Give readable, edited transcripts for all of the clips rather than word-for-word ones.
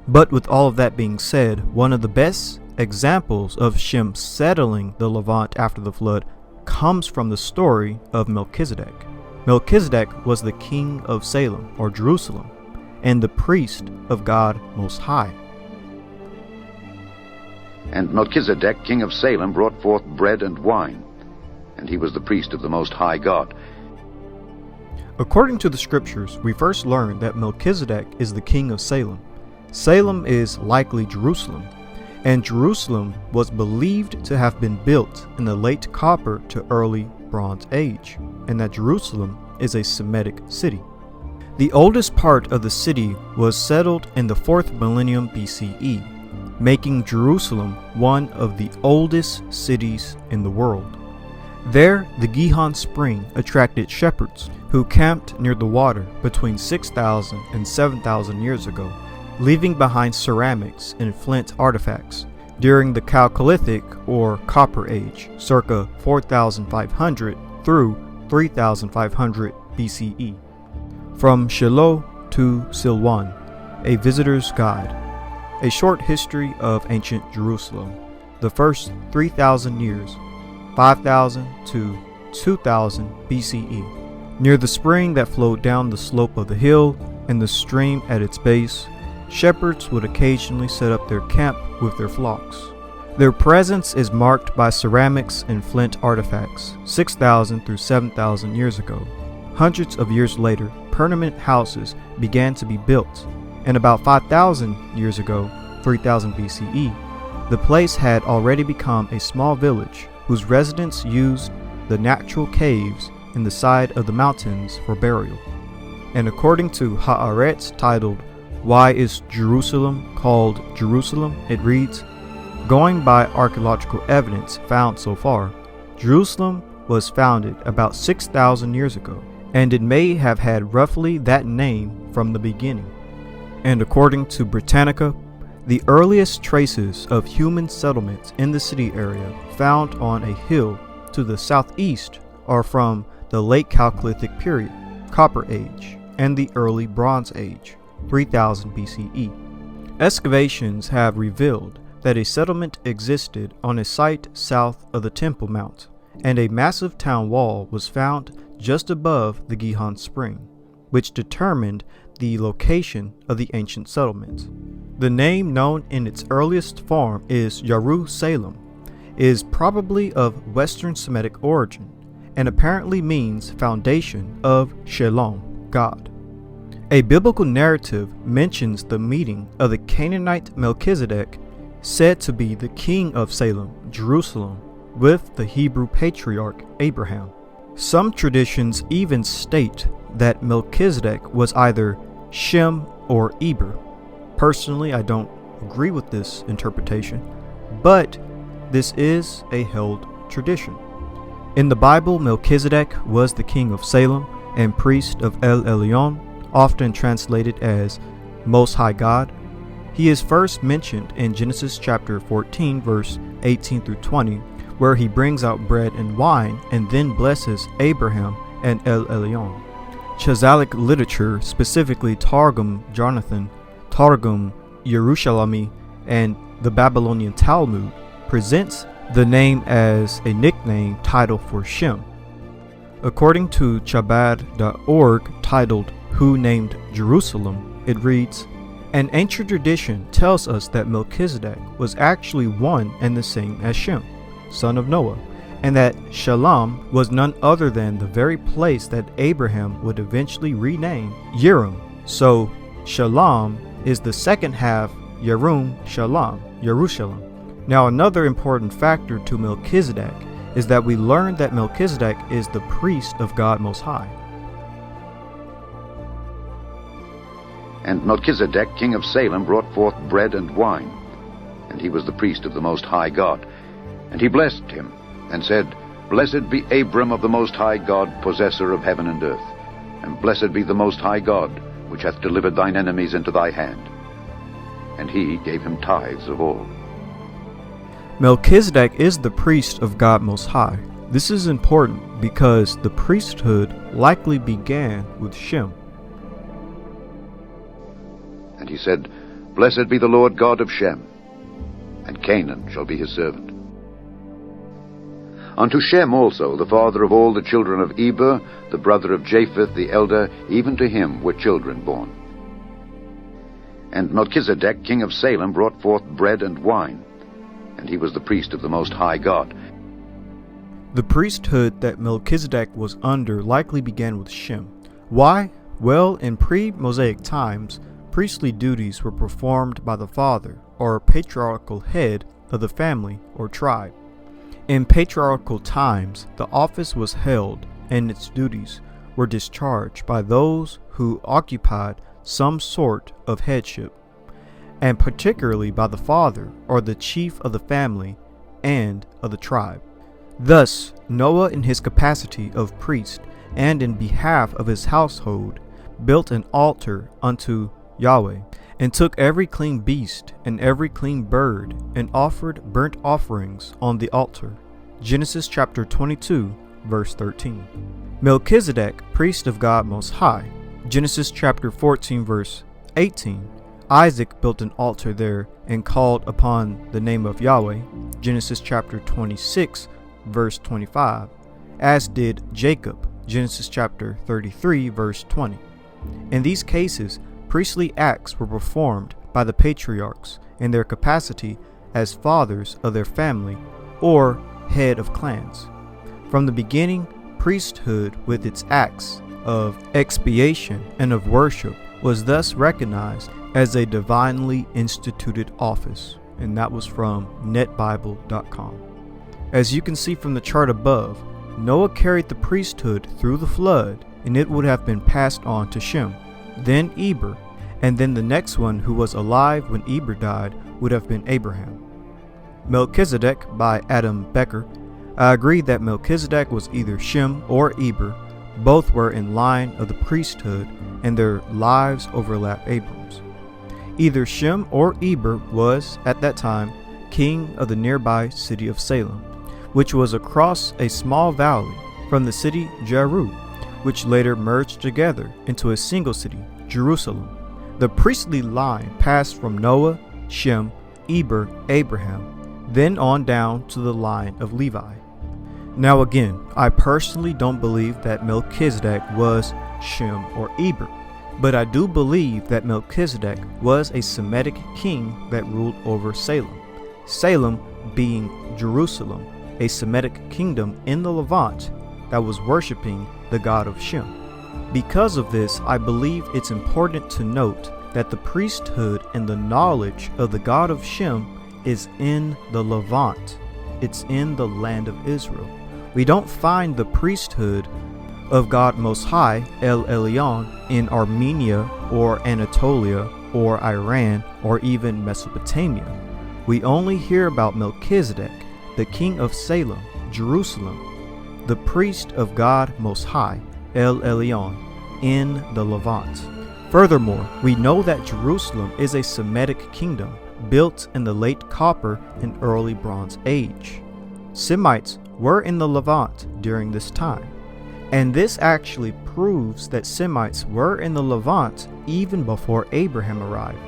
But with all of that being said, one of the best examples of Shem settling the Levant after the flood comes from the story of Melchizedek. Melchizedek was the king of Salem, or Jerusalem, and the priest of God Most High. And Melchizedek, king of Salem, brought forth bread and wine, and he was the priest of the Most High God. According to the scriptures, we first learn that Melchizedek is the king of Salem. Salem is likely Jerusalem, and Jerusalem was believed to have been built in the late Copper to early Bronze Age, and that Jerusalem is a Semitic city. The oldest part of the city was settled in the 4th millennium BCE, making Jerusalem one of the oldest cities in the world. There, the Gihon Spring attracted shepherds who camped near the water between 6,000 and 7,000 years ago, leaving behind ceramics and flint artifacts during the Chalcolithic or Copper Age, circa 4,500 through 3,500 BCE. From Shiloh to Silwan, a visitor's guide. A short history of ancient Jerusalem. The first 3,000 years, 5,000 to 2,000 BCE. Near the spring that flowed down the slope of the hill and the stream at its base, shepherds would occasionally set up their camp with their flocks. Their presence is marked by ceramics and flint artifacts 6,000 through 7,000 years ago. Hundreds of years later, permanent houses began to be built, and about 5,000 years ago, 3000 BCE, the place had already become a small village whose residents used the natural caves in the side of the mountains for burial. And according to Haaretz, titled, "Why is Jerusalem called Jerusalem?" it reads, "Going by archaeological evidence found so far, Jerusalem was founded about 6,000 years ago, and it may have had roughly that name from the beginning." And according to Britannica, the earliest traces of human settlements in the city area found on a hill to the southeast are from the late Chalcolithic period, Copper Age, and the early Bronze Age, 3000 BCE. Excavations have revealed that a settlement existed on a site south of the Temple Mount, and a massive town wall was found just above the Gihon Spring, which determined the location of the ancient settlement. The name, known in its earliest form is Jerusalem, is probably of Western Semitic origin, and apparently means foundation of Shalom, God. A biblical narrative mentions the meeting of the Canaanite Melchizedek, said to be the king of Salem, Jerusalem, with the Hebrew patriarch Abraham. Some traditions even state that Melchizedek was either Shem or Eber. Personally, I don't agree with this interpretation, but this is a held tradition. In the Bible, Melchizedek was the king of Salem and priest of El Elyon, often translated as Most High God. He is first mentioned in Genesis chapter 14, verse 18 through 20, where he brings out bread and wine and then blesses Abraham and El Elyon. Chazalic literature, specifically Targum Jonathan, Targum Yerushalmi, and the Babylonian Talmud, presents the name as a nickname title for Shem. According to Chabad.org, titled "Who Named Jerusalem?" it reads, "An ancient tradition tells us that Melchizedek was actually one and the same as Shem, son of Noah, and that Shalom was none other than the very place that Abraham would eventually rename Yerum. So Shalom is the second half Yerum Shalom, Jerusalem." Now, another important factor to Melchizedek is that we learn that Melchizedek is the priest of God Most High. And Melchizedek, king of Salem, brought forth bread and wine, and he was the priest of the Most High God. And he blessed him, and said, "Blessed be Abram of the Most High God, possessor of heaven and earth, and blessed be the Most High God, which hath delivered thine enemies into thy hand." And he gave him tithes of all. Melchizedek is the priest of God Most High. This is important because the priesthood likely began with Shem. And he said, Blessed be the Lord God of Shem, and Canaan shall be his servant. Unto Shem also, the father of all the children of Eber, the brother of Japheth the elder, even to him were children born. And Melchizedek, king of Salem, brought forth bread and wine, and he was the priest of the Most High God. The priesthood that Melchizedek was under likely began with Shem. Why? Well, in pre-Mosaic times, priestly duties were performed by the father, or patriarchal head of the family or tribe. In patriarchal times, the office was held and its duties were discharged by those who occupied some sort of headship, and particularly by the father or the chief of the family and of the tribe. Thus, Noah, in his capacity of priest and in behalf of his household, built an altar unto Yahweh, and took every clean beast and every clean bird, and offered burnt offerings on the altar. Genesis chapter 22, verse 13. Melchizedek, priest of God Most High. Genesis chapter 14, verse 18. Isaac built an altar there and called upon the name of Yahweh. Genesis chapter 26, verse 25. As did Jacob. Genesis chapter 33, verse 20. In these cases, priestly acts were performed by the patriarchs in their capacity as fathers of their family or head of clans. From the beginning, priesthood with its acts of expiation and of worship was thus recognized as a divinely instituted office, and that was from netbible.com. As you can see from the chart above, Noah carried the priesthood through the flood, and it would have been passed on to Shem, then Eber, and then the next one who was alive when Eber died would have been Abraham. Melchizedek by Adam Becker. I agree that Melchizedek was either Shem or Eber. Both were in line of the priesthood, and their lives overlap Abram's. Either Shem or Eber was, at that time, king of the nearby city of Salem, which was across a small valley from the city Jeru, which later merged together into a single city, Jerusalem. The priestly line passed from Noah, Shem, Eber, Abraham, then on down to the line of Levi. Now again, I personally don't believe that Melchizedek was Shem or Eber, but I do believe that Melchizedek was a Semitic king that ruled over Salem. Salem being Jerusalem, a Semitic kingdom in the Levant that was worshiping the god of Shem. Because of this, I believe it's important to note that the priesthood and the knowledge of the god of Shem is in the Levant. It's in the land of Israel. We don't find the priesthood of God Most High, El Elyon, in Armenia or Anatolia or Iran or even Mesopotamia. We only hear about Melchizedek, the king of Salem, Jerusalem, the priest of God Most High, El Elyon, in the Levant. Furthermore, we know that Jerusalem is a Semitic kingdom built in the late Copper and early Bronze Age. Semites were in the Levant during this time, and this actually proves that Semites were in the Levant even before Abraham arrived.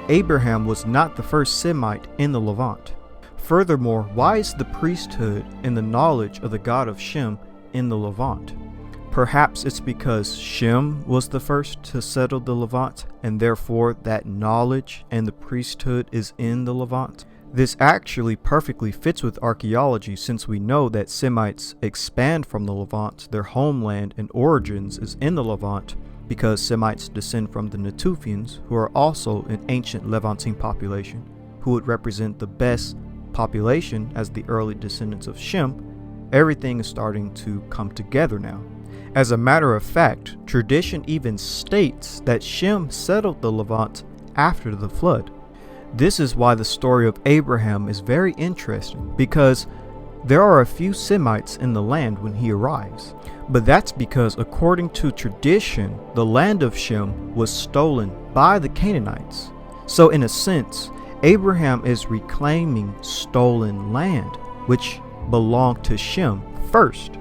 Abraham was not the first Semite in the Levant. Furthermore, why is the priesthood and the knowledge of the god of Shem in the Levant? Perhaps it's because Shem was the first to settle the Levant, and therefore that knowledge and the priesthood is in the Levant. This actually perfectly fits with archaeology, since we know that Semites expand from the Levant. Their homeland and origins is in the Levant, because Semites descend from the Natufians, who are also an ancient Levantine population, who would represent the best population as the early descendants of Shem. Everything is starting to come together now. As a matter of fact, tradition even states that Shem settled the Levant after the flood. This is why the story of Abraham is very interesting, because there are a few Semites in the land when he arrives. But that's because, according to tradition, the land of Shem was stolen by the Canaanites. So in a sense, Abraham is reclaiming stolen land, which belonged to Shem first.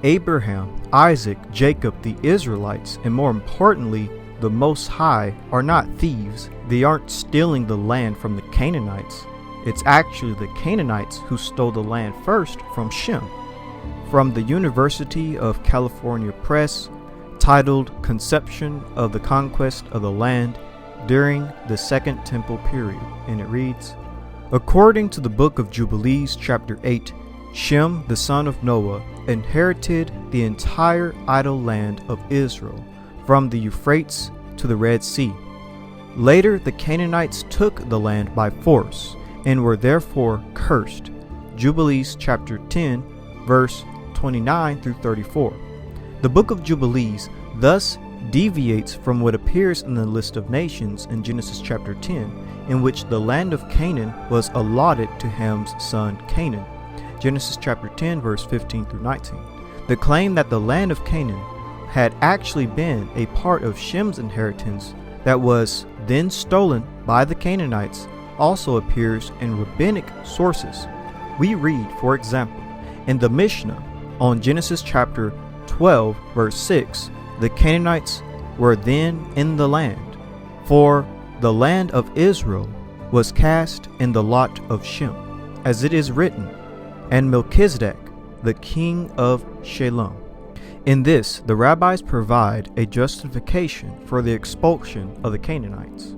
Abraham, Isaac, Jacob, the Israelites, and more importantly, the Most High are not thieves. They aren't stealing the land from the Canaanites. It's actually the Canaanites who stole the land first from Shem. From the University of California Press, titled Conception of the Conquest of the Land During the Second Temple Period, and it reads, according to the book of Jubilees chapter 8, Shem, the son of Noah, inherited the entire idle land of Israel, from the Euphrates to the Red Sea. Later the Canaanites took the land by force, and were therefore cursed. Jubilees chapter 10, verse 29 through 34. The book of Jubilees thus deviates from what appears in the list of nations in Genesis chapter 10, in which the land of Canaan was allotted to Ham's son Canaan. Genesis chapter 10, verse 15 through 19. The claim that the land of Canaan had actually been a part of Shem's inheritance that was then stolen by the Canaanites also appears in rabbinic sources. We read, for example, in the Mishnah on Genesis chapter 12, verse 6, the Canaanites were then in the land, for the land of Israel was cast in the lot of Shem, as it is written, and Melchizedek, the king of Shalem. In this, the rabbis provide a justification for the expulsion of the Canaanites.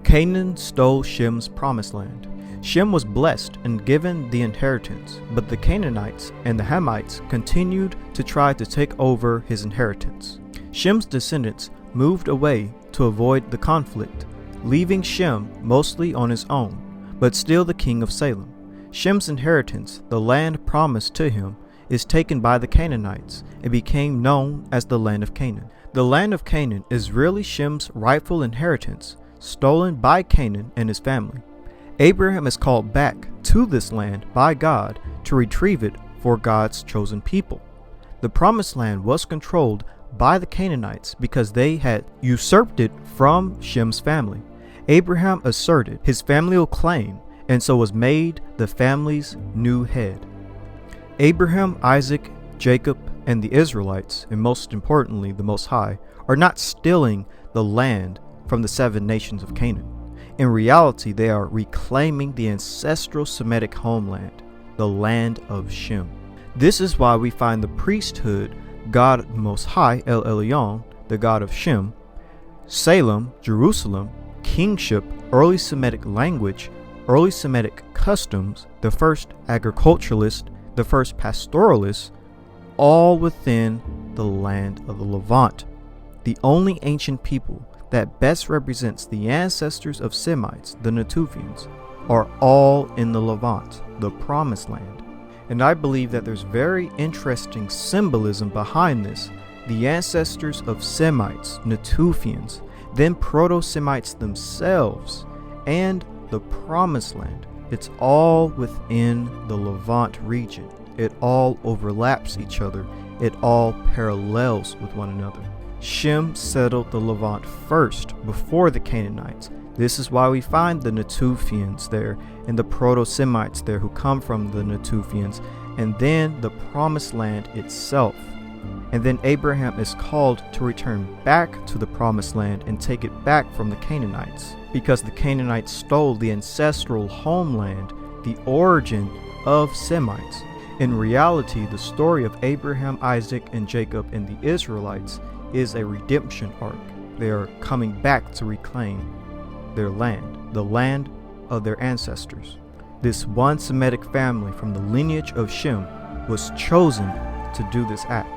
Canaan stole Shem's promised land. Shem was blessed and given the inheritance, but the Canaanites and the Hamites continued to try to take over his inheritance. Shem's descendants moved away to avoid the conflict, leaving Shem mostly on his own, but still the king of Salem. Shem's inheritance, the land promised to him, is taken by the Canaanites and became known as the land of Canaan. The land of Canaan is really Shem's rightful inheritance, stolen by Canaan and his family. Abraham is called back to this land by God to retrieve it for God's chosen people. The promised land was controlled by the Canaanites because they had usurped it from Shem's family. Abraham asserted his familial claim and so was made the family's new head. Abraham, Isaac, Jacob, and the Israelites, and most importantly the Most High, are not stealing the land from the 7 nations of Canaan. In reality, they are reclaiming the ancestral Semitic homeland, the land of Shem. This is why we find the priesthood, God Most High, El Elyon, the God of Shem, Salem, Jerusalem, kingship, early Semitic language, early Semitic customs, the first agriculturalist, the first pastoralists, all within the land of the Levant. The only ancient people that best represents the ancestors of Semites, the Natufians, are all in the Levant, the promised land. And I believe that there's very interesting symbolism behind this. The ancestors of Semites, Natufians, then Proto-Semites themselves, and the promised land. It's all within the Levant region. It all overlaps each other. It all parallels with one another. Shem settled the Levant first, before the Canaanites. This is why we find the Natufians there, and the Proto-Semites there who come from the Natufians, and then the Promised Land itself. And then Abraham is called to return back to the Promised Land and take it back from the Canaanites, because the Canaanites stole the ancestral homeland, the origin of Semites. In reality, the story of Abraham, Isaac, and Jacob and the Israelites is a redemption arc. They are coming back to reclaim their land, the land of their ancestors. This one Semitic family from the lineage of Shem was chosen to do this act.